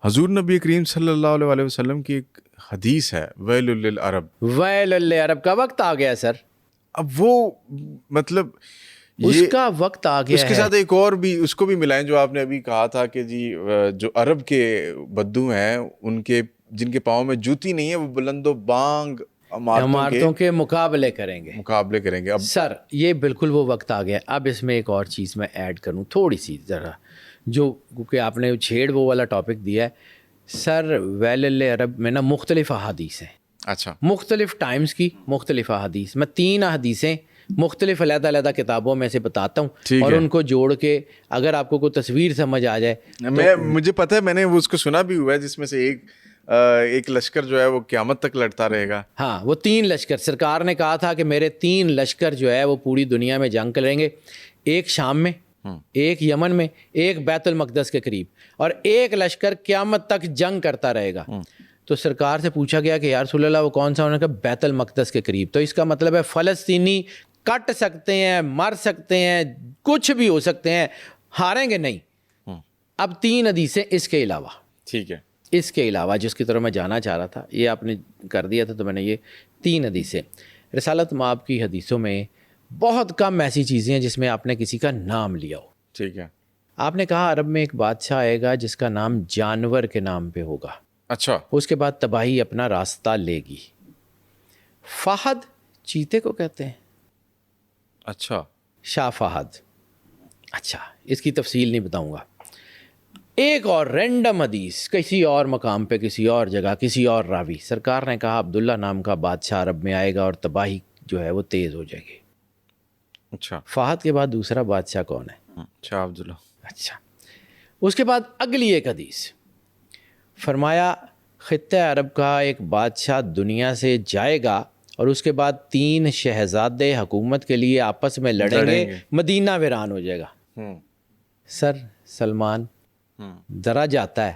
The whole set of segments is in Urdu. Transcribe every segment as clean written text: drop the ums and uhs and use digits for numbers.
حضور نبی کریم صلی اللہ علیہ وآلہ وسلم کی ایک حدیث ہے ویل للعرب، ویل للعرب کا وقت آ گیا سر. اب وہ مطلب اس کا وقت آ گیا اس کے ساتھ ایک اور بھی اس کو بھی ملائیں جو آپ نے ابھی کہا تھا کہ جی جو عرب کے بدو ہیں ان کے جن کے پاؤں میں جوتی نہیں ہے وہ بلند و بانگ عمارتوں کے مقابلے کریں گے. اب سر یہ بالکل وہ وقت آ گیا. اب اس میں ایک اور چیز میں ایڈ کروں تھوڑی سی ذرا، جو کیونکہ آپ نے چھیڑ وہ والا ٹاپک دیا ہے. سر ویل للعرب میں نا مختلف احادیث ہیں. اچھا، مختلف ٹائمز کی مختلف احادیث. میں 3 احادیثیں مختلف علیحدہ کتابوں میں سے بتاتا ہوں اور ان کو جوڑ کے اگر آپ کو کوئی تصویر سمجھ آ جائے. مجھے پتہ ہے، میں نے اس کو سنا بھی ہوا ہے، جس میں سے ایک لشکر جو ہے وہ قیامت تک لڑتا رہے گا. ہاں، وہ 3 لشکر سرکار نے کہا تھا کہ میرے 3 لشکر جو ہے وہ پوری دنیا میں جنگ کریں گے. ایک شام میں، ایک یمن میں، ایک بیت المقدس کے قریب، اور ایک لشکر قیامت تک جنگ کرتا رہے گا. تو سرکار سے پوچھا گیا کہ یا رسول اللہ وہ کون سا؟ انہوں نے کہا بیت المقدس کے قریب. تو اس کا مطلب ہے فلسطینی کٹ سکتے ہیں، مر سکتے ہیں، کچھ بھی ہو سکتے ہیں، ہاریں گے نہیں. اب 3 حدیثیں اس کے علاوہ، ٹھیک ہے، اس کے علاوہ جس کی طرف میں جانا چاہ رہا تھا، یہ آپ نے کر دیا تھا تو میں نے یہ 3 حدیثیں. رسالت مآب کی حدیثوں میں بہت کم ایسی چیزیں ہیں جس میں آپ نے کسی کا نام لیا ہو. ٹھیک ہے. آپ نے کہا عرب میں ایک بادشاہ آئے گا جس کا نام جانور کے نام پہ ہوگا. اچھا. اس کے بعد تباہی اپنا راستہ لے گی. فہد چیتے کو کہتے ہیں. اچھا. شاہ فہد. اچھا، اس کی تفصیل نہیں بتاؤں گا. ایک اور رینڈم حدیث کسی اور مقام پہ، کسی اور جگہ، کسی اور راوی. سرکار نے کہا عبداللہ نام کا بادشاہ عرب میں آئے گا اور تباہی جو ہے وہ تیز ہو جائے گی. اچھا. فہد کے بعد دوسرا بادشاہ کون ہے؟ شاہ عبداللہ. اچھا. اس کے بعد اگلی ایک حدیث فرمایا خطہ عرب کا ایک بادشاہ دنیا سے جائے گا اور اس کے بعد 3 شہزادے حکومت کے لیے آپس میں لڑیں گے، مدینہ ویران ہو جائے گا. سر سلمان ذرا جاتا ہے،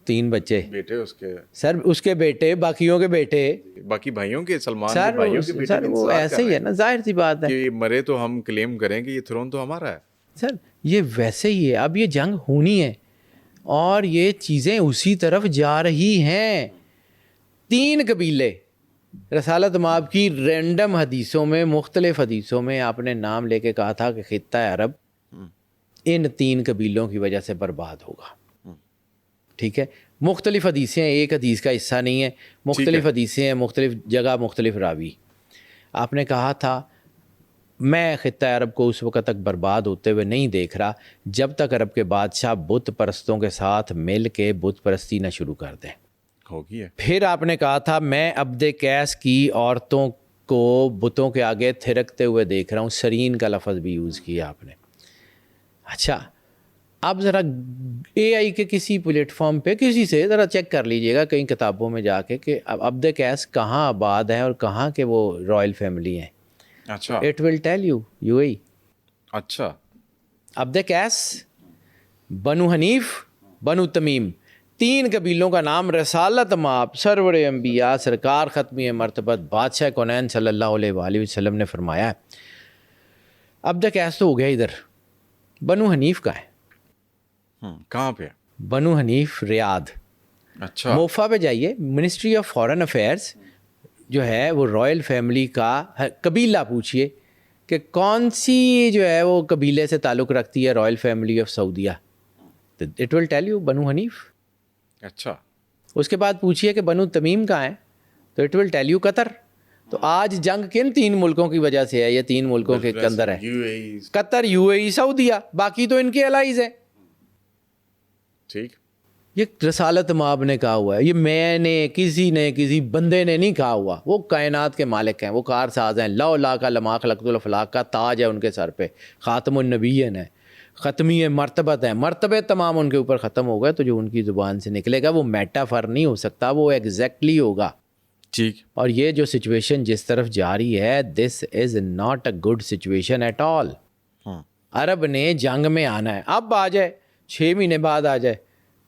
3 بچے، بیٹے اس کے، سر اس کے بیٹے، باقیوں کے بیٹے، باقی بھائیوں کے، سلمان سر کے بھائیوں کے بیٹے. سر وہ ایسے ہی ہے نا، ظاہر سی بات ہے کہ مرے تو ہم کلیم کریں کہ یہ تھرون تو ہمارا ہے. سر یہ ویسے ہی ہے. اب یہ جنگ ہونی ہے اور یہ چیزیں اسی طرف جا رہی ہیں. 3 قبیلے رسالت مآب کی رینڈم حدیثوں میں، مختلف حدیثوں میں آپ نے نام لے کے کہا تھا کہ خطہ عرب ان 3 قبیلوں کی وجہ سے برباد ہوگا. ٹھیک ہے، مختلف حدیثیں، ایک حدیث کا حصہ نہیں ہے، مختلف حدیثیں ہیں، مختلف جگہ، مختلف راوی. آپ نے کہا تھا میں خطہ عرب کو اس وقت تک برباد ہوتے ہوئے نہیں دیکھ رہا جب تک عرب کے بادشاہ بت پرستوں کے ساتھ مل کے بت پرستی نہ شروع کر دیں. ہوگی ہے. پھر آپ نے کہا تھا میں عبد قیس کی عورتوں کو بتوں کے آگے تھرکتے ہوئے دیکھ رہا ہوں. سرین کا لفظ بھی یوز کیا آپ نے. اچھا، اب ذرا اے آئی کے کسی پلیٹ فارم پہ کسی سے ذرا چیک کر لیجئے گا کئی کتابوں میں جا کے کہ عبد قیس کہاں آباد ہیں اور کہاں کے وہ رائل فیملی ہیں. اچھا. It will tell you you a. اچھا. عبد قیس، بنو حنیف، بنو تمیم، 3 قبیلوں کا نام رسالت مآب سرور انبیاء سرکار ختمی مرتبت بادشاہ کونین صلی اللہ علیہ وآلہ وسلم نے فرمایا ہے. عبد قیس تو ہو گیا ادھر. بنو حنیف کا ہے. کہاں پہ؟ بنو حنیف ریاض. اچھا. موفا پہ جائیے، منسٹری آف فارن افیئرس جو ہے وہ رائل فیملی کا قبیلہ پوچھئے کہ کون سی جو ہے وہ قبیلے سے تعلق رکھتی ہے رائل فیملی آف سعودیہ. اٹ ول ٹیل یو بنو حنیف. اچھا. اس کے بعد پوچھئے کہ بنو تمیم کہاں ہیں تو اٹ ول ٹیل یو قطر. تو آج جنگ کن 3 ملکوں کی وجہ سے ہے؟ یہ 3 ملکوں کے اندر ہے، قطر، یو اے ای، سعودیہ. باقی تو ان کے الائز ہیں. ٹھیک. یہ رسالت مآب نے کہا ہوا ہے، یہ میں نے کسی بندے نے نہیں کہا ہوا. وہ کائنات کے مالک ہیں، وہ کار ساز ہیں. لا کا لما خلقت الافلاق کا تاج ہے ان کے سر پہ. خاتم النبیین ہے، ختمی مرتبت ہے. مرتبے تمام ان کے اوپر ختم ہو گئے. تو جو ان کی زبان سے نکلے گا وہ میٹافر نہیں ہو سکتا، وہ ایگزیکٹلی ہوگا. ٹھیک. اور یہ جو سچویشن جس طرف جاری ہے، this is not a good situation at all. عرب نے جنگ میں آنا ہے، اب آ جائے، 6 مہینے بعد آ جائے،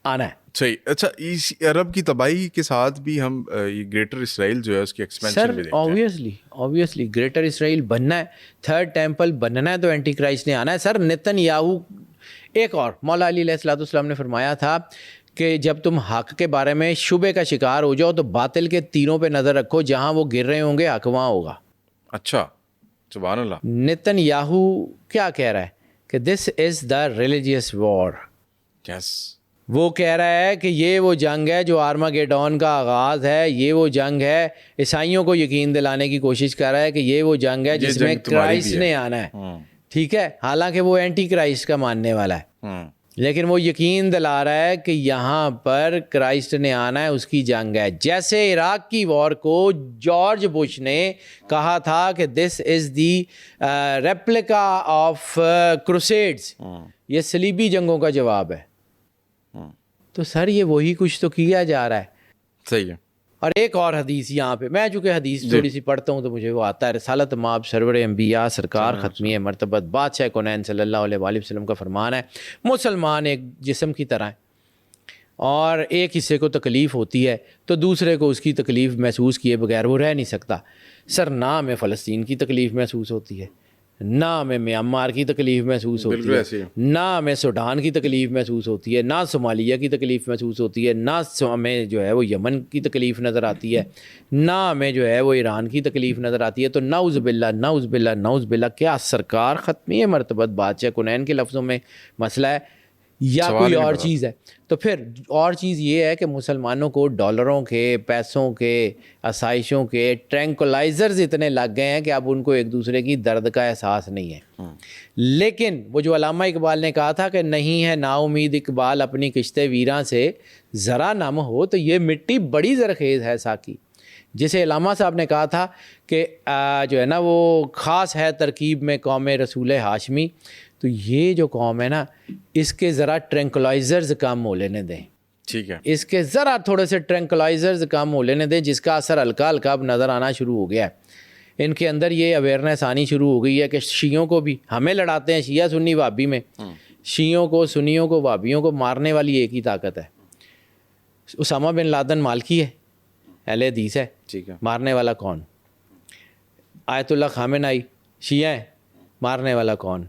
آنا ہے. صحیح. اچھا، اس عرب کی تباہی کے ساتھ بھی ہم یہ گریٹر اسرائیل جو ہے اس کی ایکسپینشن بھی دیکھتے ہیں. آبویسلی گریٹر اسرائیل بننا ہے، 3rd ٹیمپل بننا ہے تو اینٹی کرائسٹ نے آنا ہے. سر نتن یاہو، ایک اور مولا علی علیہ السلام نے فرمایا تھا کہ جب تم حق کے بارے میں شبے کا شکار ہو جاؤ تو باطل کے تیروں پہ نظر رکھو، جہاں وہ گر رہے ہوں گے حق وہاں ہوگا. اچھا، سبحان اللہ. نتن یاہو کیا کہہ رہا ہے کہ دس از دا ریلیجیس وار. یس. وہ کہہ رہا ہے کہ یہ وہ جنگ ہے جو آرماگیڈون کا آغاز ہے، یہ وہ جنگ ہے، عیسائیوں کو یقین دلانے کی کوشش کر رہا ہے کہ یہ وہ جنگ ہے جس میں کرائسٹ نے آنا ہے. ٹھیک ہے، حالانکہ وہ اینٹی کرائسٹ کا ماننے والا ہے، لیکن وہ یقین دلا رہا ہے کہ یہاں پر کرائسٹ نے آنا ہے، اس کی جنگ ہے. جیسے عراق کی وار کو جارج بش نے کہا تھا کہ دس از دی ریپلیکا آف کروسیڈز، یہ صلیبی جنگوں کا جواب ہے. تو سر یہ وہی کچھ تو کیا جا رہا ہے. صحیح ہے. اور ایک اور حدیث یہاں پہ، میں چونکہ حدیث تھوڑی سی پڑھتا ہوں تو مجھے وہ آتا ہے. رسالت مآب سرور انبیاء سرکار ختمی مرتبت بادشاہ کونین صلی اللہ علیہ وآلہ وسلم کا فرمان ہے، مسلمان ایک جسم کی طرح ہے، اور ایک حصے کو تکلیف ہوتی ہے تو دوسرے کو اس کی تکلیف محسوس کیے بغیر وہ رہ نہیں سکتا. سر نہ ہمیں فلسطین کی تکلیف محسوس ہوتی ہے، نہ ہمیں میانمار کی تکلیف محسوس ہوتی ہے، نہ ہمیں سوڈان کی تکلیف محسوس ہوتی ہے، نہ صومالیہ کی تکلیف محسوس ہوتی ہے، نہ ہمیں جو ہے وہ یمن کی تکلیف نظر آتی ہے، نہ ہمیں جو ہے وہ ایران کی تکلیف نظر آتی ہے. تو نعوذ باللہ نعوذ باللہ نعوذ باللہ، کیا سرکار ختمی مرتبت بادشاہ کونین کے لفظوں میں مسئلہ ہے یا کوئی اور چیز ہے؟ تو پھر اور چیز یہ ہے کہ مسلمانوں کو ڈالروں کے، پیسوں کے، آسائشوں کے ٹرینکولائزرز اتنے لگ گئے ہیں کہ اب ان کو ایک دوسرے کی درد کا احساس نہیں ہے. لیکن وہ جو علامہ اقبال نے کہا تھا کہ نہیں ہے نا امید اقبال اپنی کشتے ویراں سے، ذرا نم ہو تو یہ مٹی بڑی زرخیز ہے ساکی. جسے علامہ صاحب نے کہا تھا کہ جو ہے نا وہ خاص ہے ترکیب میں قوم رسول ہاشمی. تو یہ جو قوم ہے نا، اس کے ذرا ٹرینکولائزرز کم ہو لینے دیں. ٹھیک ہے، اس کے ذرا تھوڑے سے ٹرینکولائزرز کم ہو لینے دیں، جس کا اثر ہلکا ہلکا اب نظر آنا شروع ہو گیا ہے. ان کے اندر یہ اویئرنیس آنی شروع ہو گئی ہے کہ شیعوں کو بھی ہمیں لڑاتے ہیں، شیعہ سنی وہابی میں، شیعوں کو، سنیوں کو، وہابیوں کو مارنے والی ایک ہی طاقت ہے. اسامہ بن لادن مالکی ہے، اہل حدیث ہے، ٹھیک ہے. مارنے والا کون؟ آیت اللہ خامنائی شیعہ ہے، مارنے والا کون؟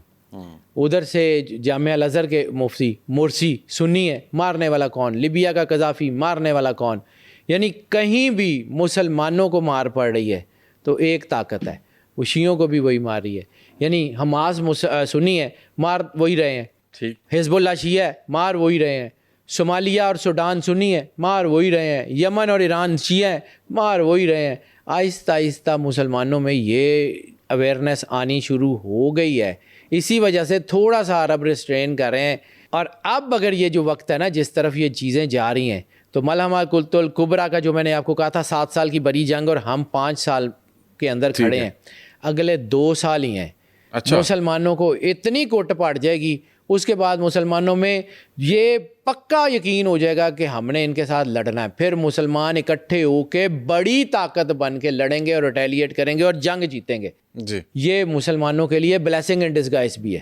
ادھر سے جامعہ الازہر کے مفتی مرسی سنی ہے، مارنے والا کون؟ لیبیا کا قذافی، مارنے والا کون؟ یعنی کہیں بھی مسلمانوں کو مار پڑ رہی ہے تو ایک طاقت ہے، وہ شیعوں کو بھی وہی مار رہی ہے. یعنی حماس سنی ہے، مار وہی رہے ہیں. ٹھیک. حزب اللہ شیعہ ہے، مار وہی رہے ہیں. صومالیہ اور سوڈان سنی ہے، مار وہی رہے ہیں. یمن اور ایران شیعہ ہے، مار وہی رہے ہیں. آہستہ آہستہ مسلمانوں میں یہ اویئرنیس آنی شروع ہو گئی ہے. اسی وجہ سے تھوڑا سا عرب ریسٹرین کر رہے ہیں. اور اب اگر یہ جو وقت ہے نا جس طرف یہ چیزیں جا رہی ہیں، تو ملحمہ کلۃ الکبریٰ کا جو میں نے آپ کو کہا تھا 7 سال کی بڑی جنگ، اور ہم 5 سال کے اندر کھڑے ہیں، اگلے 2 سال ہی ہیں. مسلمانوں کو اتنی کوٹ پڑ جائے گی، اس کے بعد مسلمانوں میں یہ پکا یقین ہو جائے گا کہ ہم نے ان کے ساتھ لڑنا ہے. پھر مسلمان اکٹھے ہو کے بڑی طاقت بن کے لڑیں گے اور ریٹیلیٹ کریں گے اور جنگ جیتیں گے. جی، یہ مسلمانوں کے لیے بلیسنگ ان ڈسگائز بھی ہے.